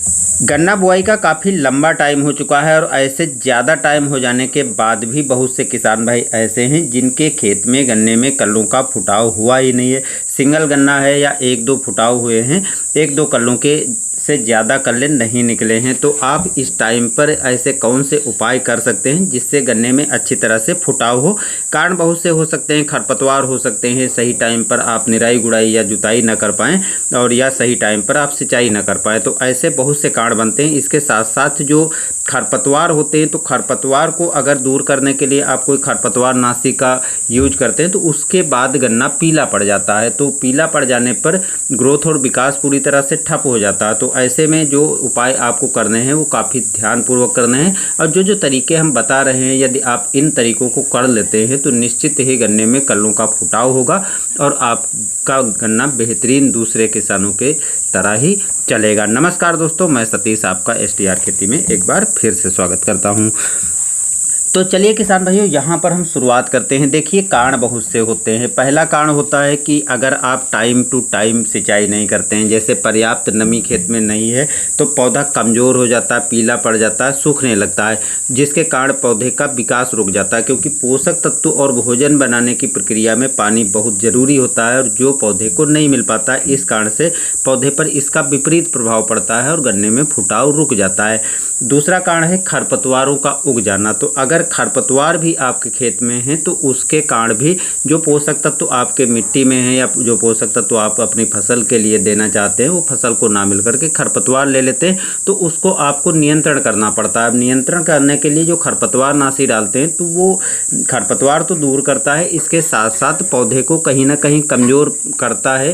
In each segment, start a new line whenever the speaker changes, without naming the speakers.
गन्ना बुआई का काफ़ी लंबा टाइम हो चुका है और ऐसे ज़्यादा टाइम हो जाने के बाद भी बहुत से किसान भाई ऐसे हैं जिनके खेत में गन्ने में कल्लों का फुटाव हुआ ही नहीं है। सिंगल गन्ना है या एक दो फुटाव हुए हैं, एक दो कल्लों के से ज़्यादा कल्ले नहीं निकले हैं। तो आप इस टाइम पर ऐसे कौन से उपाय कर सकते हैं जिससे गन्ने में अच्छी तरह से फुटाव हो। कारण बहुत से हो सकते हैं, खरपतवार हो सकते हैं, सही टाइम पर आप निराई गुड़ाई या जुताई न कर पाएँ और या सही टाइम पर आप सिंचाई न कर पाएँ। तो ऐसे बहुत से कारण बनते हैं। इसके साथ साथ जो खरपतवार होते हैं, तो खरपतवार को अगर दूर करने के लिए आप कोई खरपतवार नाशी का यूज करते हैं तो उसके बाद गन्ना पीला पड़ जाता है। तो पीला पड़ जाने पर ग्रोथ और विकास पूरी तरह से ठप हो जाता है। तो ऐसे में जो उपाय आपको करने हैं वो काफ़ी ध्यानपूर्वक करने हैं और जो तरीके हम बता रहे हैं यदि आप इन तरीकों को कर लेते हैं तो निश्चित ही गन्ने में कल्लों का फुटाव होगा और आपका गन्ना बेहतरीन दूसरे किसानों के तरह ही चलेगा। नमस्कार दोस्तों, मैं सतीश आपका STR खेती में एक बार फिर से स्वागत करता हूं। तो चलिए किसान भाइयों, यहाँ पर हम शुरुआत करते हैं। देखिए, कारण बहुत से होते हैं। पहला कारण होता है कि अगर आप टाइम टू टाइम सिंचाई नहीं करते हैं, जैसे पर्याप्त नमी खेत में नहीं है तो पौधा कमज़ोर हो जाता है, पीला पड़ जाता है, सूखने लगता है, जिसके कारण पौधे का विकास रुक जाता है। क्योंकि पोषक तत्व और भोजन बनाने की प्रक्रिया में पानी बहुत ज़रूरी होता है और जो पौधे को नहीं मिल पाता है, इस कारण से पौधे पर इसका विपरीत प्रभाव पड़ता है और गन्ने में फुटाव रुक जाता है। दूसरा कारण है खरपतवारों का उग जाना। तो अगर खरपतवार भी आपके खेत में हैं तो उसके कारण भी जो पोषक तत्व आपके मिट्टी में है या जो पोषक तत्व आप अपनी फसल के लिए देना चाहते हैं वो फसल को ना मिल करके खरपतवार ले लेते हैं, तो उसको आपको नियंत्रण करना पड़ता है। अब नियंत्रण करने के लिए जो खरपतवार नाशी डालते हैं तो वो खरपतवार तो दूर करता है, इसके साथ साथ पौधे को कहीं ना कहीं कमज़ोर करता है,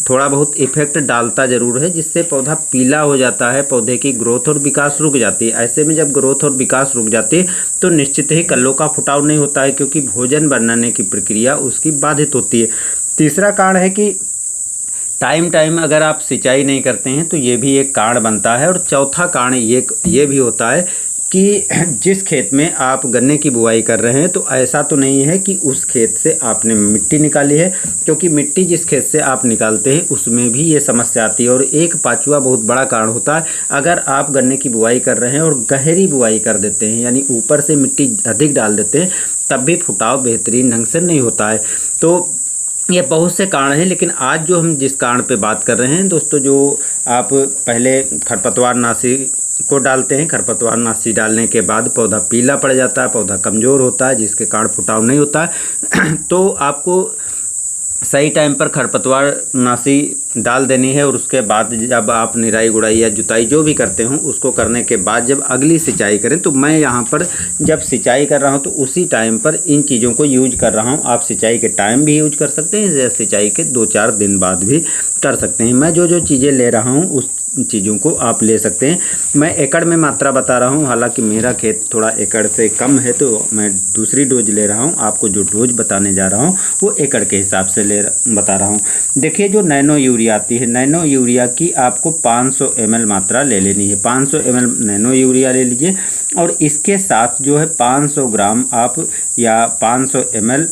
थोड़ा बहुत इफेक्ट डालता ज़रूर है, जिससे पौधा पीला हो जाता है, पौधे की ग्रोथ और विकास रुक जाती है। ऐसे में जब ग्रोथ और विकास रुक जाती है तो निश्चित ही कल्लों का फुटाव नहीं होता है, क्योंकि भोजन बनाने की प्रक्रिया उसकी बाधित होती है। तीसरा कारण है कि टाइम अगर आप सिंचाई नहीं करते हैं तो ये भी एक कारण बनता है। और चौथा कारण ये भी होता है कि जिस खेत में आप गन्ने की बुआई कर रहे हैं तो ऐसा तो नहीं है कि उस खेत से आपने मिट्टी निकाली है, क्योंकि मिट्टी जिस खेत से आप निकालते हैं उसमें भी ये समस्या आती है। और एक पांचवा बहुत बड़ा कारण होता है, अगर आप गन्ने की बुआई कर रहे हैं और गहरी बुआई कर देते हैं, यानी ऊपर से मिट्टी अधिक डाल देते हैं, तब भी फुटाव बेहतरीन ढंग से नहीं होता है। तो ये बहुत से कारण हैं, लेकिन आज जो हम जिस कारण पे बात कर रहे हैं दोस्तों, जो आप पहले खरपतवार नाशी को डालते हैं, खरपतवार नाशी डालने के बाद पौधा पीला पड़ जाता है, पौधा कमज़ोर होता है, जिसके कारण फुटाव नहीं होता है तो आपको सही टाइम पर खरपतवार नाशी डाल देनी है। और उसके बाद जब आप निराई गुड़ाई या जुताई जो भी करते हो उसको करने के बाद जब अगली सिंचाई करें, तो मैं यहाँ पर जब सिंचाई कर रहा हूँ तो उसी टाइम पर इन चीज़ों को यूज कर रहा हूँ। आप सिंचाई के टाइम भी यूज कर सकते हैं या सिंचाई के 2-4 दिन बाद भी कर सकते हैं। मैं जो चीज़ें ले रहा हूँ उस चीज़ों को आप ले सकते हैं। मैं एकड़ में मात्रा बता रहा हूँ, हालांकि मेरा खेत थोड़ा एकड़ से कम है तो मैं दूसरी डोज ले रहा हूँ। आपको जो डोज बताने जा रहा हूँ वो एकड़ के हिसाब से बता रहा हूँ। देखिए, जो नैनो यूरिया आती है, नैनो यूरिया की आपको 500 ml मात्रा ले लेनी है। 500 ml नैनो यूरिया ले लीजिए और इसके साथ जो है 500 ग्राम आप या 500 ml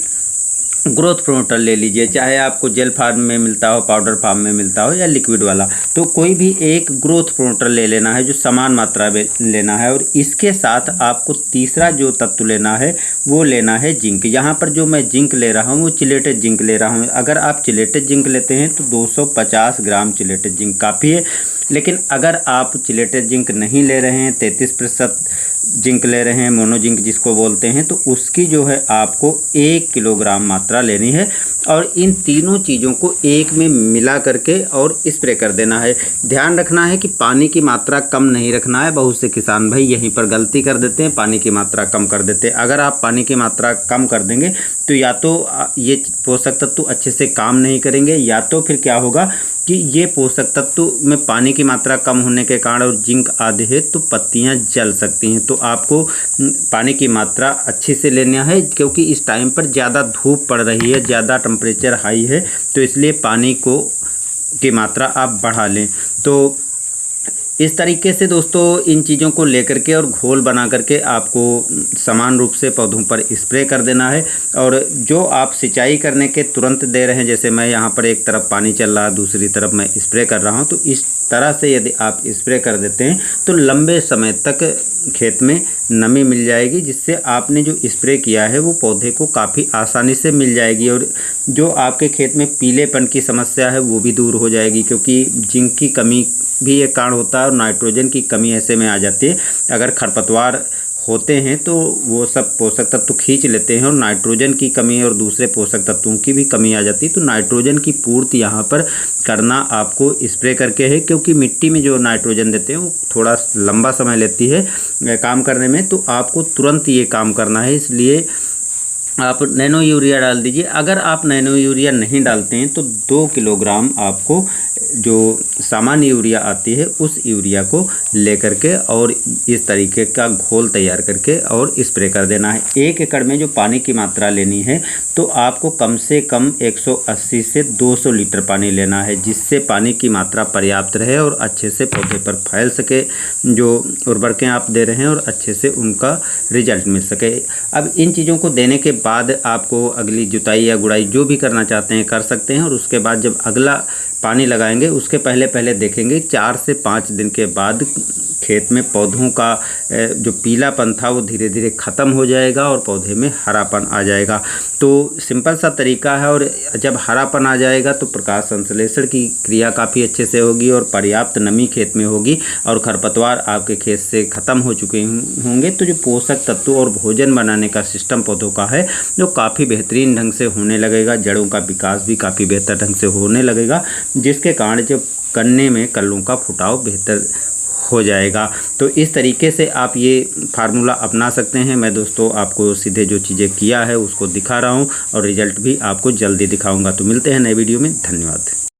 ग्रोथ प्रमोटर ले लीजिए, चाहे आपको जेल फार्म में मिलता हो, पाउडर फार्म में मिलता हो या लिक्विड वाला, तो कोई भी एक ग्रोथ प्रमोटर ले लेना है जो समान मात्रा में लेना है। और इसके साथ आपको तीसरा जो तत्व लेना है वो लेना है जिंक। यहाँ पर जो मैं जिंक ले रहा हूँ वो चिलेटेड जिंक ले रहा हूँ। अगर आप चिलेटेड जिंक लेते हैं तो 250 ग्राम चिलेटेड जिंक काफ़ी है, लेकिन अगर आप चिलेटेड जिंक नहीं ले रहे हैं, 33% जिंक ले रहे हैं, मोनो जिंक जिसको बोलते हैं, तो उसकी जो है आपको 1 किलोग्राम मात्रा लेनी है। और इन तीनों चीज़ों को एक में मिला करके और स्प्रे कर देना है। ध्यान रखना है कि पानी की मात्रा कम नहीं रखना है। बहुत से किसान भाई यहीं पर गलती कर देते हैं, पानी की मात्रा कम कर देते हैं। अगर आप पानी की मात्रा कम कर देंगे तो या तो ये पोषक तत्व अच्छे से काम नहीं करेंगे, या तो फिर क्या होगा कि ये पोषक तत्व में पानी की मात्रा कम होने के कारण और जिंक आदि है तो पत्तियां जल सकती हैं। तो आपको पानी की मात्रा अच्छे से लेना है, क्योंकि इस टाइम पर ज़्यादा धूप पड़ रही है, ज़्यादा टेम्परेचर हाई है, तो इसलिए पानी की मात्रा आप बढ़ा लें। तो इस तरीके से दोस्तों इन चीज़ों को लेकर के और घोल बना करके आपको समान रूप से पौधों पर स्प्रे कर देना है। और जो आप सिंचाई करने के तुरंत दे रहे हैं, जैसे मैं यहाँ पर एक तरफ पानी चल रहा है दूसरी तरफ मैं स्प्रे कर रहा हूँ, तो इस तरह से यदि आप स्प्रे कर देते हैं तो लंबे समय तक खेत में नमी मिल जाएगी, जिससे आपने जो स्प्रे किया है वो पौधे को काफ़ी आसानी से मिल जाएगी। और जो आपके खेत में पीलेपन की समस्या है वो भी दूर हो जाएगी, क्योंकि जिंक की कमी भी एक कारण होता है और नाइट्रोजन की कमी ऐसे में आ जाती है। अगर खरपतवार होते हैं तो वो सब पोषक तत्व खींच लेते हैं और नाइट्रोजन की कमी और दूसरे पोषक तत्वों की भी कमी आ जाती है। तो नाइट्रोजन की पूर्ति यहाँ पर करना आपको स्प्रे करके है, क्योंकि मिट्टी में जो नाइट्रोजन देते हैं वो थोड़ा लंबा समय लेती है काम करने में, तो आपको तुरंत ये काम करना है। इसलिए आप नैनो यूरिया डाल दीजिए। अगर आप नैनो यूरिया नहीं डालते हैं तो 2 किलोग्राम आपको जो सामान्य यूरिया आती है उस यूरिया को लेकर के और इस तरीके का घोल तैयार करके और स्प्रे कर देना है। 1 एकड़ में जो पानी की मात्रा लेनी है तो आपको कम से कम 180 से 200 लीटर पानी लेना है, जिससे पानी की मात्रा पर्याप्त रहे और अच्छे से पौधे पर फैल सके जो उर्वरकें आप दे रहे हैं और अच्छे से उनका रिजल्ट मिल सके। अब इन चीज़ों को देने के बाद आपको अगली जुताई या गुड़ाई जो भी करना चाहते हैं कर सकते हैं। और उसके बाद जब अगला पानी लगाएंगे उसके पहले देखेंगे 4 से 5 दिन के बाद खेत में पौधों का जो पीलापन था वो धीरे धीरे ख़त्म हो जाएगा और पौधे में हरापन आ जाएगा। तो सिंपल सा तरीका है। और जब हरापन आ जाएगा तो प्रकाश संश्लेषण की क्रिया काफ़ी अच्छे से होगी और पर्याप्त नमी खेत में होगी और खरपतवार आपके खेत से ख़त्म हो चुके होंगे। तो जो पोषक तत्व और भोजन बनाने का सिस्टम पौधों का है जो काफ़ी बेहतरीन ढंग से होने लगेगा, जड़ों का विकास भी काफ़ी बेहतर ढंग से होने लगेगा, जिसके कारण जब गन्ने में कल्लों का फुटाव बेहतर हो जाएगा। तो इस तरीके से आप ये फार्मूला अपना सकते हैं। मैं दोस्तों आपको सीधे जो चीज़ें किया है उसको दिखा रहा हूँ और रिजल्ट भी आपको जल्दी दिखाऊंगा। तो मिलते हैं नए वीडियो में। धन्यवाद।